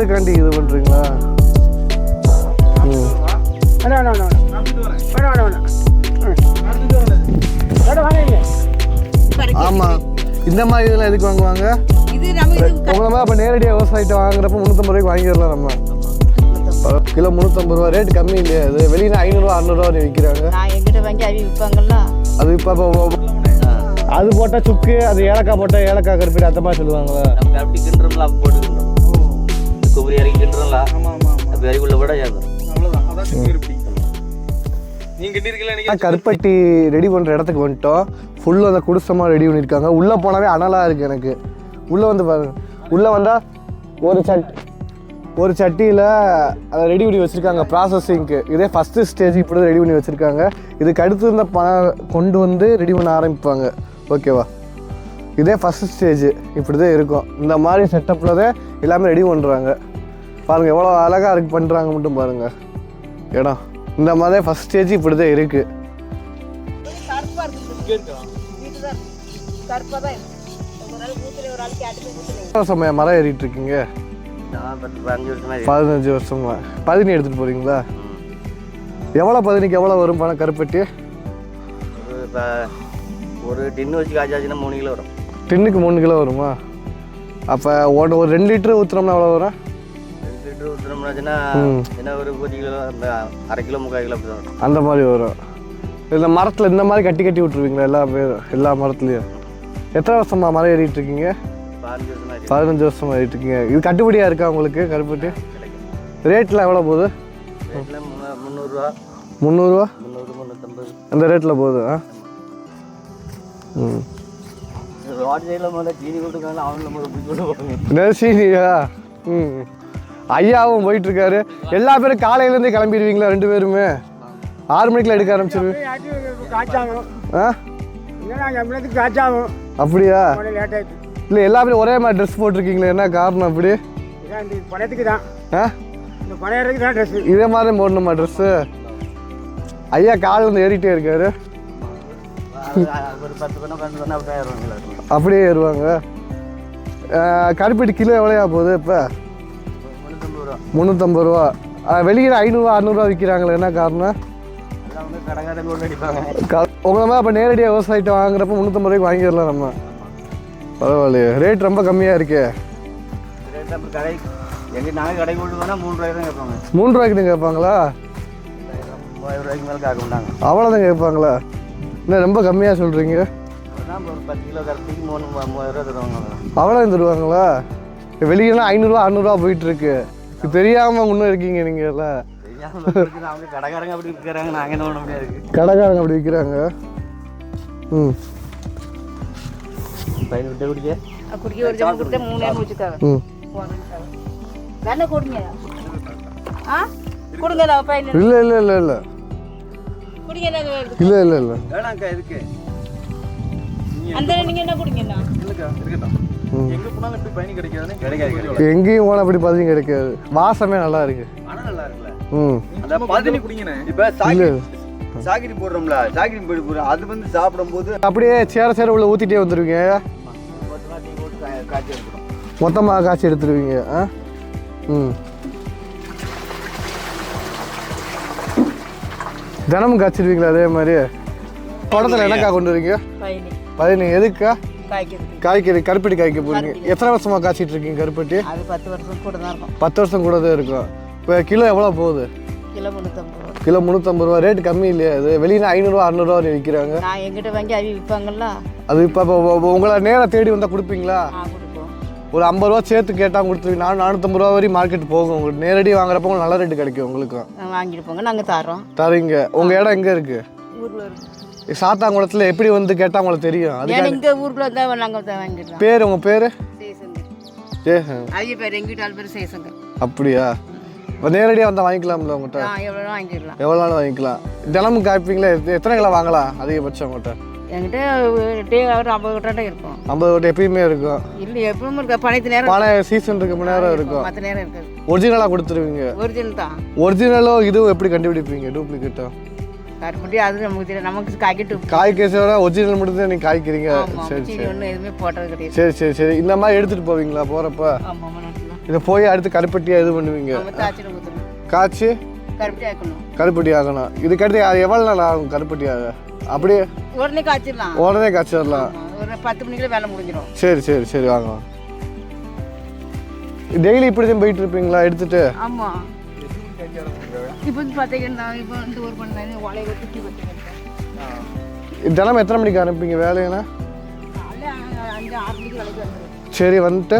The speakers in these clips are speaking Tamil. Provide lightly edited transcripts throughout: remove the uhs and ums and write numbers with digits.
விற்கிறதுக்காண்டி இது பண்ணுறீங்களா? ஆமாம். இந்த மாதிரி இதெல்லாம் எதுக்கு வாங்குவாங்க? உங்களை மாதிரி அப்போ நேரடியாக விவசாயிட்ட வாங்குறப்ப 350 ரூபாய்க்கு வாங்கிடலாம் நம்ம. கிலோ 350 ரூபா ரேட் கம்மி இல்லையா? அது வெளியில் 500 600 விற்கிறாங்க. அது இப்போ அது போட்டால் சுக்கு, அது ஏலக்காய் போட்டால் ஏலக்காய் கருப்பீடு அந்த மாதிரி சொல்லுவாங்களா? அப்படி கிண்டுறோம்ல, அப்போ போட்டுக்கணும். கொಬ್ಬರಿ இறக்கி கிண்டுறோம்ல, அப்போ இறக்குள்ள விட கருப்பட்டி ரெடி பண்ணுற இடத்துக்கு வந்துட்டோம். ஃபுல்லாக அந்த குடிசமாக ரெடி பண்ணியிருக்காங்க. உள்ளே போனாவே அனலாக இருக்குது எனக்கு. உள்ளே வந்து பாருங்க, உள்ளே வந்தால் ஒரு சட்டியில் அதை ரெடி பண்ணி வச்சுருக்காங்க ப்ராசஸிங்க்கு. இதே ஃபஸ்ட்டு ஸ்டேஜ் இப்படி தான் ரெடி பண்ணி வச்சுருக்காங்க. இதுக்கு அடுத்து இந்த கொண்டு வந்து ரெடி பண்ண ஆரம்பிப்பாங்க. ஓகேவா? இதே ஃபஸ்ட்டு ஸ்டேஜ் இப்படி தான் இருக்கும். இந்த மாதிரி செட்டப்பில் தான் எல்லாமே ரெடி பண்ணுறாங்க. பாருங்கள் எவ்வளோ அழகாக இருக்கு பண்ணுறாங்க மட்டும் பாருங்கள். இடம் இந்த மாதிரி ஃபஸ்ட் ஸ்டேஜ் இப்படி தான் இருக்குது. மரம் ஏறிட்டு இருக்கீங்க? 15 வருஷமா. பதினி எடுத்துகிட்டு போகிறீங்களா? எவ்வளோ பதினிக்கு எவ்வளோ வரும் பணம் கருப்பட்டி? ஒரு டின்னு வச்சு காய்ச்சாச்சுன்னா 3 கிலோ வரும். டின்னுக்கு 3 கிலோ வருமா? அப்போ ஒரு 2 லிட்டரு ஊற்றுறோம்னா எவ்வளோ வரும்? 2 லிட்டரு ஊற்றுறோம்னாச்சுன்னா என்ன ஒரு 1 கிலோ, அந்த 1/2 கிலோ 3/4 கிலோ அப்படி தான் வரும். அந்த மாதிரி வரும். இந்த மரத்தில் இந்த மாதிரி கட்டி கட்டி விட்ருவீங்களா எல்லா பேரும்? எல்லா மரத்துலையும் எத்தனை வருஷமா மரம் ஏறிட்டு இருக்கீங்க? 15 வருஷமா ஏறிட்டு இருக்கீங்க. இது கட்டுப்படியாக இருக்கா உங்களுக்கு கருப்பட்டி? ரேட்லாம் எவ்வளோ போகுது? 300 300 350 அந்த ரேட்டில் போகுது. சீனியா? ஐயாவும் போயிட்டு இருக்காரு. எல்லா பேரும் காலையிலேருந்தே கிளம்பிடுவீங்களா? 2 பேருமே 6 மணிக்கெலாம் எடுக்க ஆரம்பிச்சிருவேன். அப்படியா? இல்லை எல்லா பேரும் ஒரே மாதிரி ட்ரெஸ் போட்டிருக்கீங்களே, என்ன காரணம் அப்படி? இதே மாதிரி போடணுமா ட்ரெஸ்ஸு? ஐயா காலிலேருந்து ஏறிட்டே இருக்காரு. அப்படியே ஏறுவாங்க. கருப்பட்டி கிலோ எவ்வளோயா போகுது இப்போ? 350 ரூபா. வெளியில் 500 600 விற்கிறாங்களே, என்ன காரணம்? உங்களை மாதிரி அப்போ நேரடியாக விவசாயிட்ட வாங்குறப்ப 350 ரூபாய்க்கு வாங்கிடலாம் நம்ம. பரவாயில்லையே, ரேட் ரொம்ப கம்மியாக இருக்கே. 3 ரூபாய்க்கு தான் கேட்பாங்களா? அவ்வளோதான் கேட்பாங்களா? என்ன ரொம்ப கம்மியாக சொல்கிறீங்க? அவ்வளோதான் தருவாங்களா? வெளியெல்லாம் 500 600 போயிட்டுருக்கு. இது தெரியாமல் இன்னும் இருக்கீங்க நீங்கள் எல்லாம். கடைக்காரங்க அப்படி விற்கிறாங்க, நாங்கள் என்ன பண்ண முடியாது. கடைக்காரங்க அப்படி விற்கிறாங்க. பையன் விட்டு குடிக்க ஒரு ஜாமம் கொடுத்தா 3 நேரம் வச்சுக்காங்க. வேணா கொடுங்க. கொடுங்க நான் பையன். இல்லை இல்லை இல்லை இல்லை குடிங்க. இல்லை இல்லை இல்லை வேணாக்கா இதுக்கு அந்த நீங்க என்ன குடிங்கண்ணா? இல்லைக்கா இருக்கட்டும். எங்கே போனாலும் இப்படி பயணி கிடைக்காது. எங்கேயும் போனால் அப்படி பதினி கிடைக்காது. வாசமே நல்லா இருக்கு. ஆனால் நல்லா இருக்குல்ல. அந்த பதினி குடிங்கண்ணே. இப்போ சாக்கிரி போடுறோம்ல, சாக்கிரி போடுறோம். அது வந்து சாப்பிடும்போது அப்படியே சேர உள்ள ஊற்றிட்டே வந்துடுவீங்க. மொத்தமாக காய்ச்சி எடுத்துருவீங்க. தினமும் காய்ச்சிடுவீங்களா அதே மாதிரி? குடத்தில் என்னக்கா கொண்டு வரீங்க? பதினி எதுக்கா? காய்கறி கருப்பட்டி காய்க்க போறீங்க. எத்தனை வருஷமா காய்ச்சிட்டு இருக்கீங்க கருப்பட்டி? 10 வருஷம் கூட தான் இருக்கும். 10 வருஷம் கூட தான் இருக்கும். இப்போ கிலோ எவ்வளோ போகுது? கிலோ 350 ரூபா. கிலோ 350 ரூபா. ரேட் கம்மி இல்லையா? அது வெளியில் 500 600 விற்கிறாங்க. நான் எங்கிட்ட வாங்கி அவி விற்பாங்கல்ல. அது இப்போ உங்களை நேராக தேடி வந்தால் கொடுப்பீங்களா? ஒரு 50 ரூபா சேர்த்து கேட்டால் கொடுத்துருவீங்க. 450 ரூபா வரையும் மார்க்கெட் போகும். உங்களுக்கு நேரடி வாங்குறப்ப உங்களுக்கு நல்ல ரேட்டு கிடைக்கும். உங்களுக்கு வாங்கிட்டு போங்க, நாங்கள் தரோம். தரீங்க. உங்கள் இடம் எங்கே இருக்குது? ஊரில் இருக்குது. சாத்தாங்குளத்தில் எப்படி வந்து கேட்டால் உங்களுக்கு தெரியும்? அது இங்கே ஊருக்குள்ள தான் நாங்கள் வாங்கிடுறோம். பேர் உங்கள் பேர்? ஜெயசங்கர். ஐயா பேர் எங்கிட்ட ஆள் பேர் ஜெயசங்கர். அப்படியா? இப்போ நேரடியாக வந்தால் வாங்கிக்கலாம்ல உங்கள்கிட்ட? எவ்வளோ வாங்கிடலாம். எவ்வளோ நாள் வாங்கிக்கலாம். தினமும் காய்ப்பீங்களா? எத்தனை கிலோ வாங்கலாம் அதிகபட்சம் உங்கள்கிட்ட? என்கிட்ட ஒரு 50 கட்டை இருக்கும். 50 கட்டை எப்பயுமே இருக்கும்? இல்லை எப்பவுமே இருக்கா. பனைத்து நேரம் பனை சீசன் இருக்கு, மணி நேரம் இருக்கும். மற்ற நேரம் இருக்காது. ஒரிஜினலாக கொடுத்துருவீங்க? ஒரிஜினல் தான். ஒரிஜினலோ இதுவும் எப்படி கண்டுபிடிப்பீங்க? டூப்ளிகேட்டோ? கருப்பட்டி அது நமக்கு தெரியும். நமக்கு காய்க்கிட்டு காய்கறியோட ஒரிஜினல் மட்டும் தான் நீங்கள் காய்க்கிறீங்க. சரி சரி. ஒன்றும் எதுவுமே போட்டது கிடையாது. சரி சரி சரி. இந்த மாதிரி எடுத்துகிட்டு போவீங்களா போகிறப்ப? ஆமாம். இதை போய் அடுத்து கருப்பட்டியாக இது பண்ணுவீங்க, நம்ம தாச்சியில் ஊற்றணும், காய்ச்சி கருப்பட்டி ஆக்கணும். கருப்பட்டி ஆகணும். இதுக்கடுத்து எவ்வளோ நாள் ஆகும் கருப்பட்டி ஆக? அப்படியே உடனே காய்ச்சிடலாம், உடனே காய்ச்சிடலாம். ஒரு 10 மணிக்குள்ள வேலை முடிஞ்சிடும். சரி சரி சரி வாங்க. டெய்லி இப்படி தான் போயிட்டு இருப்பீங்களா எடுத்துட்டு? ஆமாம். இப்போ வந்து பார்த்தீங்கன்னா இப்போ வந்து ஒரு மணி நேரம் உலையை சுற்றி வச்சுருக்கேன். தினமும் எத்தனை மணிக்கு ஆரம்பிப்பீங்க வேலைன்னா? காலைல 5-6 மணிக்கு வேலைக்கு வந்துடும். சரி வந்துட்டு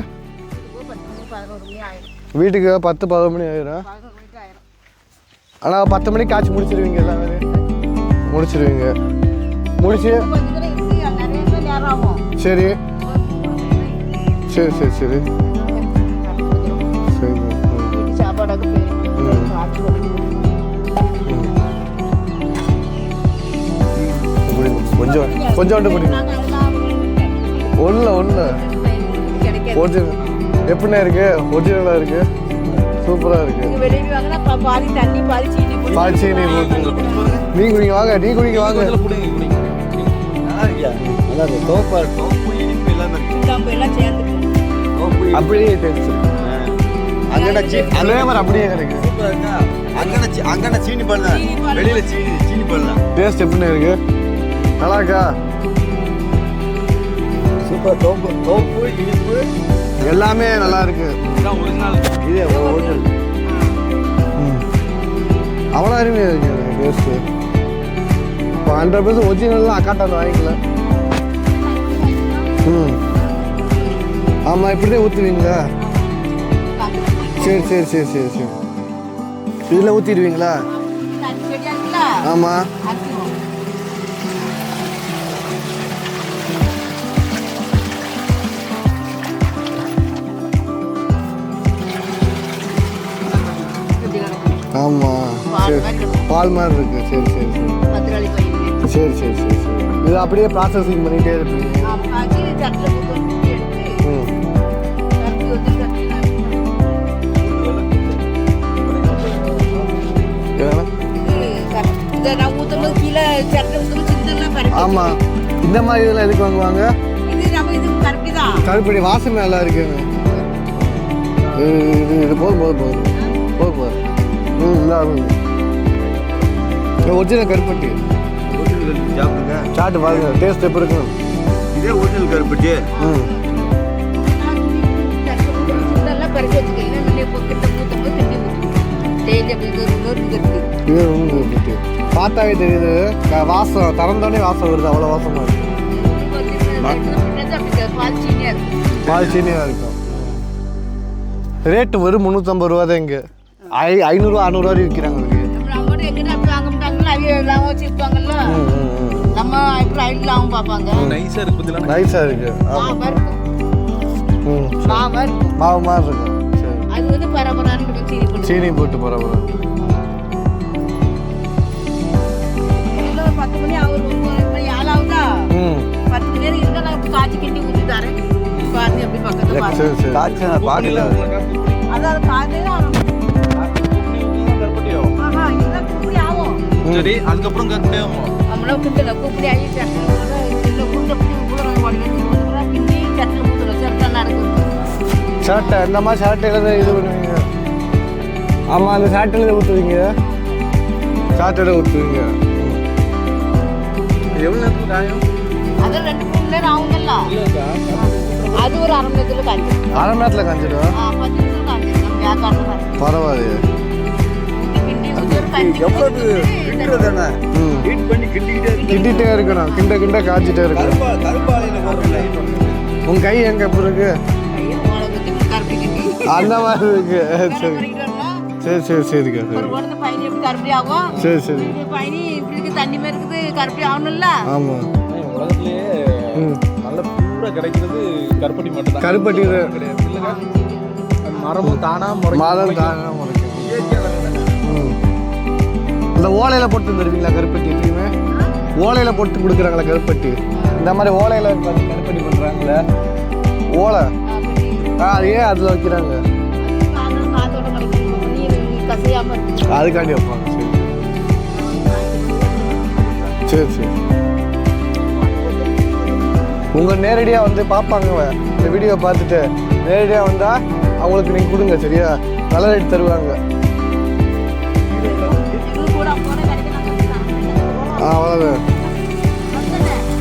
10 மணி 11 மணி ஆயிடும். வீட்டுக்கு 10-11 மணி ஆயிடும். 11 மணிக்கு ஆயிடும். ஆனால் 10 மணிக்கு காய்ச்சி முடிச்சிருவீங்க எல்லா வேலையும்? முடிச்சிருவீங்க. முடிச்சு கொஞ்சம் கூட இருக்கு, நிறைய பேர் நேரம் ஆகும். சரி சரி சரி சரி சரி. வீட்டு சாப்பாடாக போயிடும். காய்ச்சி கொஞ்சம் கொஞ்சோண்டு குடிங்க. ஒன்று கிடைக்காது. ஒரிஜினல் எப்படின்னா இருக்கு? ஒரிஜினலாக இருக்கு, சூப்பராக இருக்கு. வெளியே வாங்கினா பாதி தண்ணி பாதி சீனி போட்டு பால் சீனி போட்டு நீ குடிங்க வாங்க, டீ குடிக்க வாங்க. நல்லா இருக்கியா? நல்லா இருக்கு. தோப்பு இனிப்பு எல்லாமே இருக்கு. நம்ம எல்லாம் சேர்ந்துட்டு அப்படியே டேஸ்ட் ஃப்ளேவர் அப்படியே கிடைக்கும். சூப்பரா இருக்கா? அங்கன சீனி பால் தான், வெளியில சீனி பால் தான். டேஸ்ட் எப்படின்னு இருக்கு? நல்லா இருக்கா? சூப்பர். தோப்பு இனிப்பு எல்லாமே நல்லா இருக்கு. இதே ஒரிஜினல். அவ்வளோ அருமையாக இருக்கு டேஸ்ட்டு. இப்போ 100% ஒரிஜினல்லாம் அக்காட்டாந்து வாங்கிக்கல. ஆமாம் இப்படி தான் ஊற்றுவீங்களா? சரி சரி சரி சரி சரி. இதில் ஊற்றிடுவீங்களா? செடியா இருக்குல்ல ஆமாம். அரைச்சிடுவோம். ஆமாம் சரி. பால் மாதிரி இருக்கு. சரி சரி சரி பத்திராளி பையன் சரி சரி சரி சரி. இது அப்படியே ப்ராசஸிங் பண்ணிகிட்டே இருப்பீங்க. காய்ச்சி சட்டில் போட்டு எடுத்து கருப்பி வச்சு சட்டில் இதை நான் ஊற்றும்போது கீழே சட்டில் ஊற்றும்போது சிந்தெல்லாம் பரப்பி. ஆமாம். இந்த மாதிரி இதெல்லாம் எதுக்கு வாங்குவாங்க? இது நம்ம இது கருப்பி தான். கருப்பட்டி வாசனை நல்லா இருக்குங்க. இது போதும் போதும் போதும் போதும் போதும். நல்லா ஒரிஜினல் கருப்பட்டி ஒரிஜினல் சாப்பிடுங்க. சாப்பிட்டு பாருங்க டேஸ்ட் எப்படி இருக்கும். இதே ஒரிஜினல் கருப்பட்டி. சிந்தெல்லாம் பறிச்சு வச்சுக்கோங்க. முன்னே கிட்ட ஊற்றும்போது தண்ணி ஊற்றுவோம். தேய்ச்சி அப்படி இருக்குது. இது கருப்பட்டி பார்த்தாவே தெரியுது. வாசம் திறந்தோடனே வாசம் வருது. அவ்வளோ வாசமாக இருக்கு. பால் சீனியாக இருக்கும். பால் சீனியாக இருக்கும். ரேட்டு வெறும் 350 ரூபா தான். இங்கே 500 600 விற்கிறாங்க. நம்ம எங்கிட்ட அப்படி வாங்க மாட்டாங்களா? அவங்க எல்லாம் வச்சுருப்பாங்கல்ல. நம்ம இப்படி ஐடிலாம் பார்ப்பாங்க. நைஸாக இருக்கு. மாவாக இருக்கும். மாவாக இருக்கும். மாவு மாதிரி இருக்கும். சரி. அது வந்து பரபரான்னு இருக்கும். சீனி போட்டு சீனி போட்டு பரவாயில்ல. 10 மணி ஆகும். 9 மணி ஆளாகுதா? 10 மணி நேரம் இருந்தால் நான் காய்ச்சி கிண்டி ஊற்றி தரேன். பாருங்க எப்படி பக்கத்தில் பாருங்க. சரி சரி. காய்ச்சல் பாட்டில் அதாவது காய்ச்சல் இதெல்லாம் கூப்பிடி ஆகும். சரி அதுக்கப்புறம் கட்டியாகும். நம்மள கிண்டல கூப்பிடி ஆகி சட்டில் குண்டை கிண்டி சட்டில் ஊற்றுறோம். சட்டை நடக்கும். ஷர்ட்டை இந்த மாதிரி ஷர்ட்டையில் தான் இது பண்ணுவீங்க. ஆமாம் அந்த ஷர்ட்டில் தான் ஊற்றுவீங்க. ஷர்ட்டில் ஊற்றுவீங்க. எவ்வளோ நேரத்துக்கு காயும்? அது 2-3 மணி நேரம் ஆகுங்கல்ல. அது ஒரு அரை மணி நேரத்தில் காய்ச்சிடும். அரை மணி நேரத்தில் காய்ச்சிடும். 10 நிமிஷம் காய்ச்சிடும். வியாபாரம் பரவாயில்லையே. கிண்டி ஊற்றி ஒரு 5 எவ்வளவு கிண்டுறது தானே? ஹீட் பண்ணி கிண்டிகிட்டே இருக்கணும். கிண்ட காய்ச்சிட்டே இருக்கணும். கருப்பாலையில் போடுறீங்களா? உங்கள் கை எங்கே இப்போ இருக்கு? கருப்பி கிண்டி அந்த மாதிரி இருக்கு. சரி சரி சரி சரிக்கா ஒரு சரி. குழந்தை பயணி எப்படி கருப்பி ஆகும்? சரி சரி. பயணி இப்படி இருக்கு, தண்ணி மாதிரி இருக்குது, கருப்பி ஆகணும்ல. ஆமாம். உலகத்திலேயே நல்ல பூரா கிடைக்கிறது கருப்பட்டி மட்டும் தான். கருப்பட்டி இது- கிடையாது இல்லைங்க. மரமும் தானா மாதம் தாங்க முறைக்கும். இந்த ஓலையில் போட்டு தருவீங்களா கருப்பட்டி? எப்பயுமே ஓலையில் போட்டு கொடுக்குறாங்களா கருப்பட்டி? இந்த மாதிரி ஓலையில் கருப்பட்டி பண்ணுறாங்களே ஓலை. அது ஏன் அதில் வைக்கிறாங்க? காத்தோட கிடைக்கும், நீர் கசையாம இருக்கு. அதுக்காண்டி வைப்பாங்க. சரி சரி. உங்கள் நேரடியாக வந்து பார்ப்பாங்க இந்த வீடியோ பார்த்துட்டு நேரடியாக வந்தால் அவங்களுக்கு நீங்கள் கொடுங்க சரியா, நல்ல ரேட் தருவாங்க. இது கூட போன கடைக்கு நாங்க அவ்வளோதான்.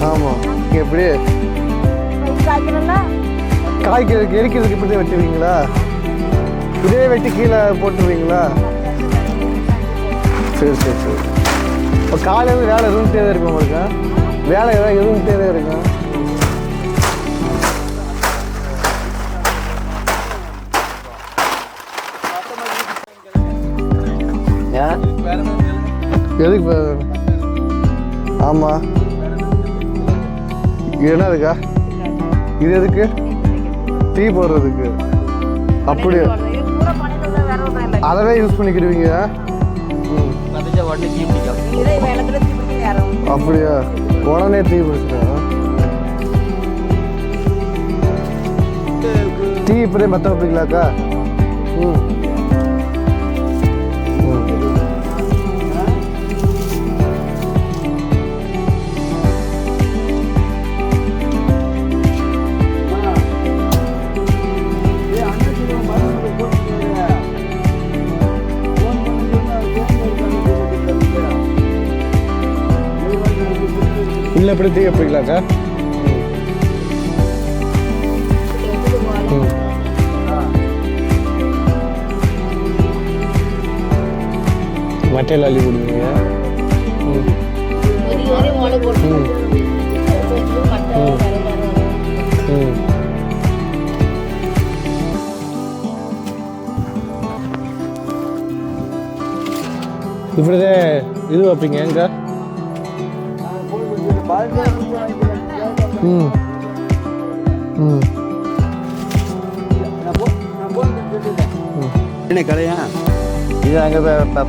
ஆமாம், நீங்கள் எப்படி காய்க்கிறதுக்கு எரிக்கிறதுக்கு இப்படி வெட்டுவீங்களா? இதே வெட்டி கீழே போட்டுருவீங்களா? சரி சரி சரி. இப்போ காலையில் வேலை இருந்துகிட்டே தான் இருக்கும் உங்களுக்கு, வேலை ஏதாவது இருந்துகிட்டே தான் இருக்கும். எதுக்கு? ஆமாம், என்ன இருக்கா? இது எதுக்கு? டீ போடுறதுக்கு. அப்படியே அதவே யூஸ் பண்ணிக்கிடுவீங்க. அப்படியா? உடனே டீ பிடிச்சிட்டா? டீ இப்படியே மற்ற வைப்பீங்களாக்கா? ம். இல்லை எப்படி டீ வைப்பீங்களாக்கா? மட்டையில் அள்ளி போடுவீங்க. இப்படிதான் இது வைப்பீங்க எங்க? ம் ம். என்ன கலையா? இது அங்கே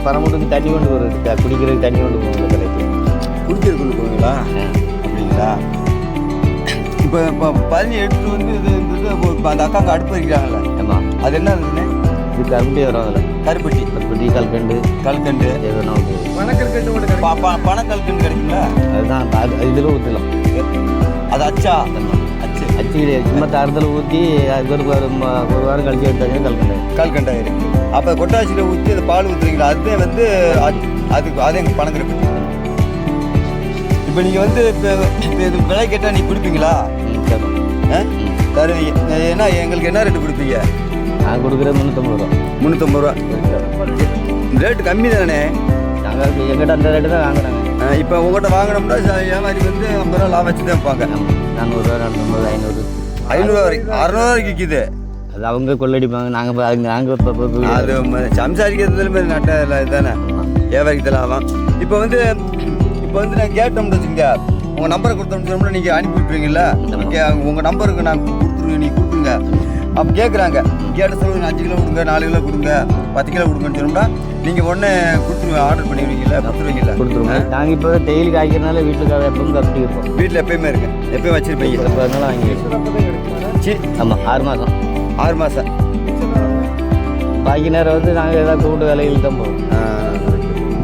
பரமட்டுக்கு தண்ணி கொண்டு போகிறது, குடிக்கிறதுக்கு தண்ணி கொண்டு போகணும் கடைக்கு. குடிக்கிறது கொண்டு போவீங்களா? அப்படிங்களா? இப்போ இப்போ பதினி எடுத்துட்டு வந்து இது இப்போ அந்த அக்காங்க அடுப்பு வைக்கிறாங்கல்ல, ஆமாம், அது என்ன இருக்குன்னு? இது கருப்பட்டி வரும் அதில். கருப்பட்டி, கருப்பட்டி, கல்கண்டு, கல்கண்டு, எது வேணாலும் பனக்கல்கண்டு கிடைக்குங்களா? அதுதான் இதில் ஊற்றலாம். அது அச்சா? அச்சு கிடையாது, சும்மா தரத்தில் ஊற்றி அது ஒரு வாரம் கழிச்சு எடுத்தாங்க கல்கண்டு. கல்கண்டாயிரு. அப்போ கொட்டாச்சியில் ஊற்றி அந்த பால் ஊற்றுறீங்களா? அதுதான் வந்து அதுக்கு அதே எங்கள் பனக்கருப்பட்டி. இப்போ நீங்கள் வந்து இப்போ இது விலை கேட்டால் நீங்கள் கொடுப்பீங்களா? தருவீங்க. ஏன்னா எங்களுக்கு என்ன ரேட்டு கொடுப்பீங்க? நான் கொடுக்குறது 350 ரூபா. 350 ரூபா ரேட்டு கம்மி தானே? நாங்கள் எங்கிட்ட அந்த ரேட்டு தான் வாங்குறாங்க. இப்போ உங்கள்கிட்ட வாங்கினோம்னா வியாபாரி வந்து 50 ரூபா லாபம் வச்சு தான் வைப்பாங்க. 400, 450, 500, 500 வரைக்கும் 600 வரைக்கும் விற்கிது. அது அவங்க கொள்ளடிப்பாங்க. நாங்கள் இப்போ அது சம்சாரிக்கிறதுல நட்ட இதுதானே வியாபாரிக்கு லாபம். இப்போ வந்து நான் கேட்டோம்னு வச்சுக்கோங்க, உங்கள் நம்பரை கொடுத்தோம்னா நீங்கள் அனுப்பி விட்டுருவீங்கல்ல? உங்கள் நம்பருக்கு நான் கொடுத்துருவேன், நீங்கள் கொடுத்துருங்க. அப்போ கேட்குறாங்க, கேட்ட சொல்லுங்க 5 கிலோ கொடுங்க, 4 கிலோ கொடுங்க, 10 கிலோ கொடுங்கன்னு சொன்னோம்னா நீங்கள் உடனே கொடுத்துருவேன், ஆர்டர் பண்ணிடுவீங்களா? கொடுத்துருவோங்க. நாங்கள் இப்போ டெய்லி காய்க்கிறதுனால வீட்டுக்கு எப்பவும் கட்டி இருப்போம். வீட்டில் எப்பயுமே இருக்கு, எப்பயும் வச்சுருப்பீங்க. எப்போ இருந்தாலும் வாங்கி. ஆமாம், 6 மாதம். 6 மாதம். பாக்கி நேரம் வந்து நாங்கள் ஏதாவது கூட்டு வேலைகள் தான் போவோம்.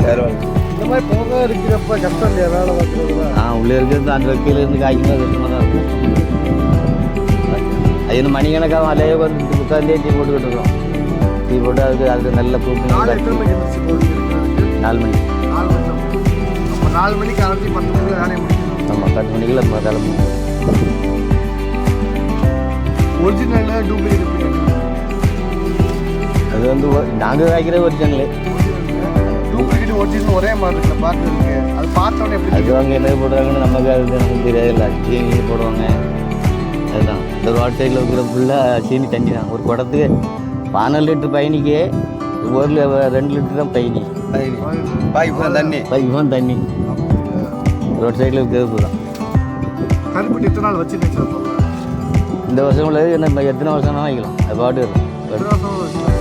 வேறு இந்த மாதிரி போக இருக்கிறப்ப கஷ்டம் இல்லையா வேலை பார்க்குறதுல? உள்ளே இருக்கிறது அந்த கீழேருந்து காய்க்கும்போது கஷ்டமாக தான் இருக்கும். அது இன்னும் மணிக்கணக்காக அலையே வந்து உட்காந்தே டீ போட்டுக்கிட்டு இருக்கோம். டீ போட்டு அதுக்கு நல்ல கூப்பிட்டு 4 மணி. 4 மணி. அப்போ 4 மணிக்கு ஆரம்பிச்சு 10 மணிக்கு வேலையை முடிக்கணும். ஆமாம், 10 மணிக்குள்ள நம்ம வேலை முடியும். ஒரிஜினல் டூப்ளிகேட் அது வந்து நாங்கள் காய்க்கிறது ஒரிஜினல். டூப்ளிகேட் ஒரிஜினல் ஒரே மாதிரி இருக்கு பார்க்குறதுக்கு. அது பார்த்தோன்னே எப்படி அது அவங்க என்ன போடுறாங்கன்னு நமக்கு நமக்கு தெரியாதுல்ல. சீனி போடுவாங்க, அதுதான். இந்த ரோட் சைடில் இருக்கிற ஃபுல்லாக சீனி தண்ணி தான். ஒரு குடத்துக்கு 14 லிட்டர் பயணிக்கு 2 லிட்டர் தான் பயணி. பாய்க்கு தண்ணி, பைக்கு தான் தண்ணி. ரோட் சைடில் இருக்கிறது தான். கருப்பட்டி எத்தனை நாள் வச்சு இந்த வருஷம் உள்ளது என்ன எத்தனை வருஷம்னா வைக்கலாம், அது பாட்டு இருக்கும்.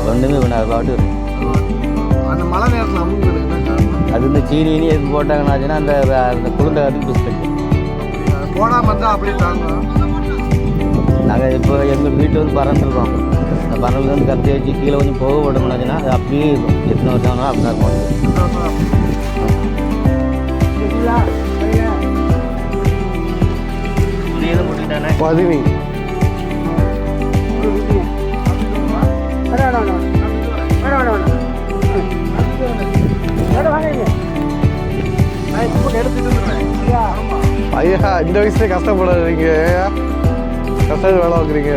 ஒன்றுமே வேணும், அது பாட்டு இருக்கும். அந்த மழை நேரத்தில் அமுங்குது என்ன காரணம்? அது இந்த சீனி எது போட்டாங்கன்னாச்சுன்னா அந்த குளிர்ந்த காலத்துக்கு பிஸ்கட் போடாமல் இருந்தால் அப்படியே தாங்க. நாங்கள் இப்போ எங்கள் வீட்டில் வந்து பறந்து இருக்கோம். அந்த பறந்து வந்து கத்தி வச்சு கீழே கொஞ்சம் போக விடணும்னாச்சுன்னா அது அப்படியே இருக்கும். எத்தனை வருஷம் ஆனாலும் அப்படி தான் இருக்கும். பதவி இந்த வயசுல கஷ்டப்படாதீங்க, கஷ்டப்பட்டு வேலை பார்க்குறீங்க.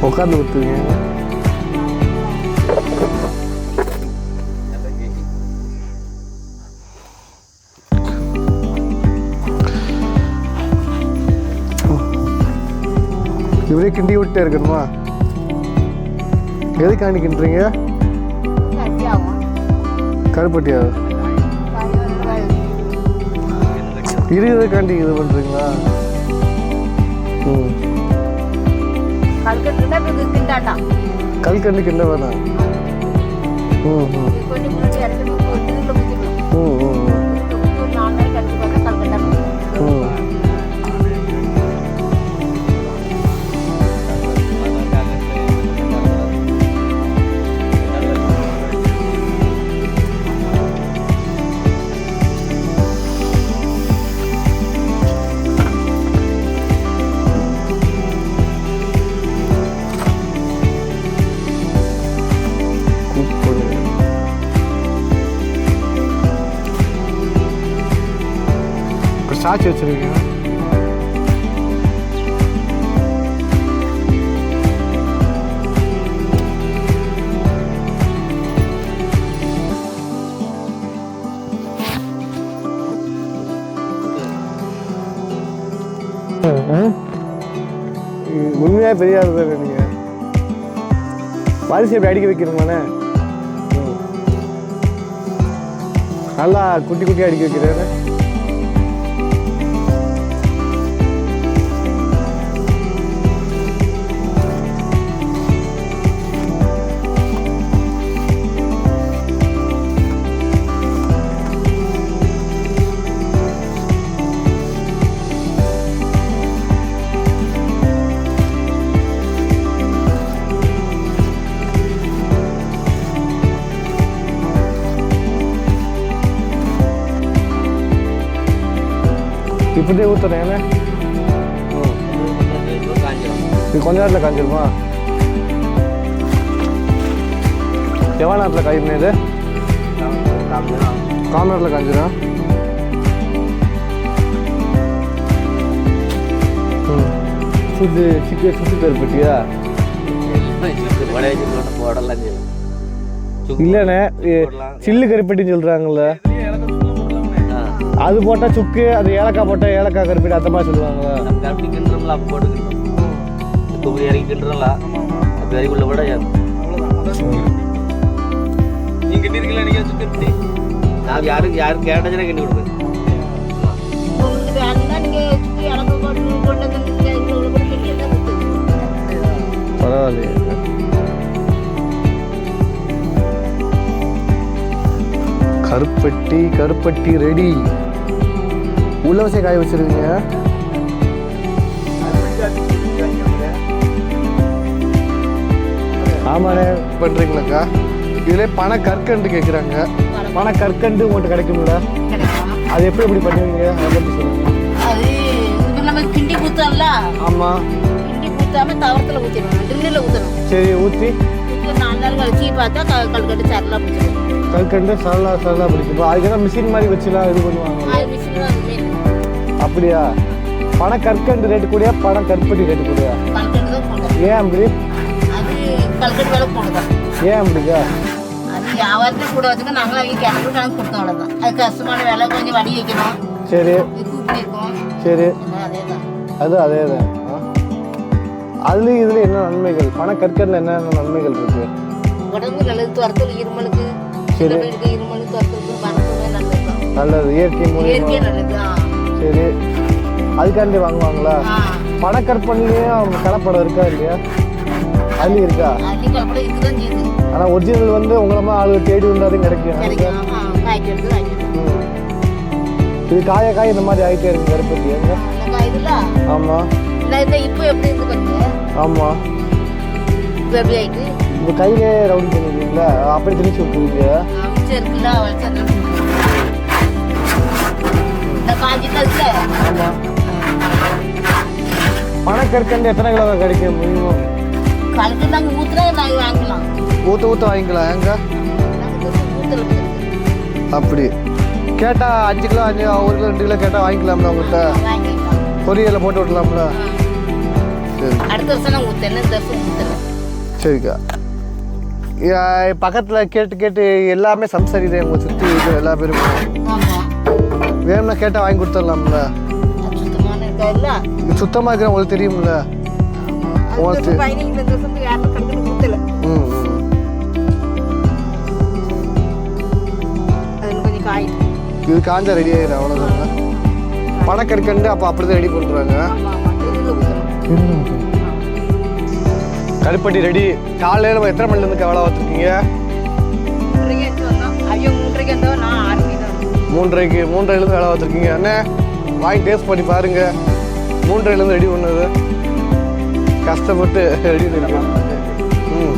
உட்காந்து ஊற்றுவீங்க. இவரே கிண்டி விட்டே இருக்கணுமா? எதுக்காண்டி கிண்டுறீங்க? கருப்பட்டியா இருக்கிறதுக்காண்டி இது பண்ணுறீங்களா? ம், கல்கண்டு கிண்ட வேணாம். ம் ம் ம் ம் ம். சாச்சி வச்சிருக்கீங்க. உண்மையா பெரிய ஆள் தானே நீங்க. வாரிசு எப்படி அடிக்க வைக்கிறீங்களாண்ணே? நல்லா குட்டி குட்டியாக அடிக்க வைக்கிறேன்னு. இப்படியே ஊற்றுறேன். ஏன்னா இது கொஞ்ச நேரத்தில் காஞ்சிருமா? எவ்வளோ நேரத்தில் காய்மே? இது கால் நேரத்தில் காஞ்சிடும். சுத்து சுத்து கருப்பட்டியா? இல்லைண்ணே, சில்லு கருப்பட்டின்னு சொல்கிறாங்கல்ல, அது போட்டால் சுக்கு, அது ஏலக்காய் போட்டால் ஏலக்காய் கருப்பட்டி அந்த மாதிரி சொல்லுவாங்களா? கருப்பட்டி கிண்டுறோம்ல, அப்போ போட்டுக்கணும். தொகுதி இறக்கி கிண்டுறோம்ல, அப்போ இறக்குள்ள விட நீங்க கிண்டிருக்கீங்களா? நீங்க கருப்பட்டி நான் யாருக்கு கேட்டதுன்னா கிண்டி கொடுப்பேன். பரவாயில்லையே. கருப்பட்டி கருப்பட்டி ரெடி. உள்ள காய வச்சிருக்கீங்க. ஆமாண்ணே, பண்ணுறீங்களாக்கா? இதுல பனை கற்கண்டு கேட்குறாங்க. பனை கற்கண்டு உங்கள்கிட்ட கிடைக்கும்ல? அது எப்படி பண்ணுவீங்க? அதை பற்றி சொல்லுங்க. அது நம்ம கிண்டி ஊற்றல. ஆமாம், கிண்டி ஊற்றாம தவரத்தில் ஊற்றிடணும், ட்ரில்லில் ஊற்றணும். சரி, ஊற்றி 4 நாள் கழிச்சு பார்த்தா கல்கண்டு சரலாக பிடிச்சிடும். கல்கண்டு சரலாக பிடிக்கும். அதுக்கு மிஷின் மாதிரி வச்சுலாம் இது பண்ணுவாங்க. அது மிஷின் அப்படியா? பனை கற்கண்டு ரேட்டு கூடியா, பனை கருப்பட்டி ரேட்டு கூடியா? கல்கண்டு தான் போடுறோம். ஏன் அப்படி? அது கல்கண்டு வேலை போடுதான். ஏன் அப்படிக்கா? அது வியாபாரத்தை கூட வச்சுக்க நாங்களும் அவங்க கிணறு கணக்கு கொடுத்தோம், அவ்வளோதான். அது கஷ்டமான வேலை, கொஞ்சம் வடி வைக்கணும். சரி, கூப்பிட்டு இருக்கும். சரி, அதே தான். அதே தான். அதுலேயும் இதில் என்ன நன்மைகள்? பனை கற்கண்டில் என்னென்ன நன்மைகள் இருக்கு? உடம்பு நல்லது, துரத்தல், இருமலுக்கு, சரி, இருமலுக்கு துரத்தலுக்கு மருத்துவமே நல்லது தான். நல்லது, இயற்கை இயற்கை நல்லது. சரி, அதுக்காண்டி வாங்குவாங்களா? பனைக்கற்பன்லேயும் கலப்படம் இருக்கா இல்லையா? அதுலேயும் இருக்கா? அதுலேயும் கலப்படம் இருக்குதான் செய்யுது. ஆனால் ஒரிஜினல் வந்து உங்களமா ஆளு தேடி வந்தாலும் கிடைக்கும். காய்க்கிறது வாங்கிடுது. இது காய இந்த மாதிரி ஆகிட்டே இருக்கு கருப்பட்டி. எங்க காயுதுல்ல? ஆமாம். இப்போ எப்படி இருந்து பாருங்க. ஆமாம், இப்போ எப்படி ஆயிட்டு இப்போ கையிலே ரவுண்ட் பண்ணிடுவீங்களா? அப்படி திணிச்சு விட்டுருவீங்க. மிச்சம் இருக்குல்ல, காஞ்சிட்டு இருக்குல்ல. ஆமாம். பனைக்கற்கண்டு எத்தனை கிலோ கிடைக்கும் மினிமம்? கலந்து நாங்கள் ஊற்றுனா நாங்கள் வாங்கலாம். ஊற்ற வாங்கிக்கலாம் எங்க நாங்கள் ஊற்றுல அப்படி கேட்டால் 5 கிலோ 1 கிலோ 2 கிலோ கேட்டால் வாங்கிக்கலாம்ல உங்கள்கிட்ட வாங்கிக்கலாம். பொரியலில் போட்டு விடலாம்ல சரி அடுத்த வருஷம் நான் ஊற்றேன், இந்த வருஷம் ஊற்றல. சரிக்கா பக்கத்தில் கேட்டு எல்லாமே சம்சரிதே உங்களை சுற்றி இருக்கிற எல்லா பேருமே ஆமாம், வேணும்னா கேட்டால் வாங்கி கொடுத்துடலாம்ல சுத்தமான இருக்காதுல்ல. இது சுத்தமாக இருக்கிற உங்களுக்கு தெரியும்ல அடுத்த வருஷம் 15 வருஷத்துக்கு யாரும் கணக்கில் ஊற்றல. ம் அதில் கொஞ்சம் காய். இது காஞ்சா ரெடி ஆகிடும் அவ்வளோதாங்க பணக்கற்கண்டு அப்போ அப்படி தான் ரெடி பண்ணுறாங்க ஆமாம் ஆமாம், இதில் ஊற்றணும். கருப்பட்டி ரெடி காலையில் நம்ம எத்தனை மணிலேருந்து வேலை பார்த்துருக்கீங்க 3:30 வந்தோம். ஐயோ 3:30 வந்தோம், நான் 6 மணி தான். 3:30லேருந்து வேலை பார்த்துருக்கீங்க அண்ணே வாங்கி டேஸ்ட் பண்ணி பாருங்க 3:30லேருந்து ரெடி பண்ணது கஷ்டப்பட்டு ரெடி பண்ணிருக்கேன் ம்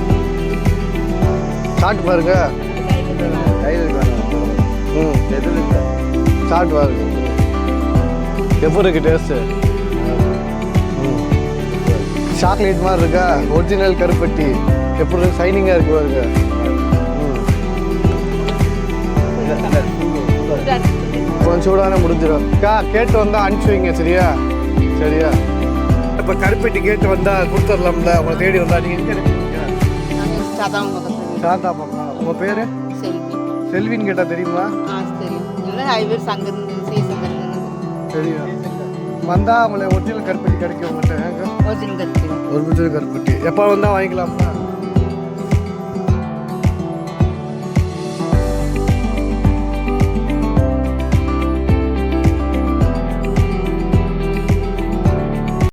சாப்பிட்டு பாருங்க கையில் இருக்காங்க ம் எதில் இருக்கா சாப்பிட்டு பாருங்க எப்படி இருக்கு டேஸ்ட்டு சாக்லேட் மாதிரி இருக்கா ஒரிஜினல் கருப்பட்டி எப்படி இருக்கு சைனிங்காக இருக்கு பாருங்க கொஞ்சம் சூடான முடிஞ்சிடும் கேட்டு வந்தால் அனுப்பிச்சி வைங்க சரியா சரியா இப்போ கருப்பட்டி கேட்டு வந்தால் கொடுத்துடலாம்ல உங்களை தேடி வந்தால் நீங்கள் எங்கே இருக்கீங்க நாங்கள் சாதாரண பக்கத்தில் சாந்தா பக்கம் உங்கள் பேர் செல்வி. செல்வின்னு கேட்டால் தெரியுமா தெரியும். இல்லை ஹைவே சங்கர் சங்கர் தெரியும் வந்தால் உங்களை ஒரிஜினல் கருப்பட்டி கிடைக்கும் உங்கள்கிட்ட ஒரிஜினல் கருத்து. ஒரிஜினல் கருப்பட்டி எப்போ வந்தால் வாங்கிக்கலாமா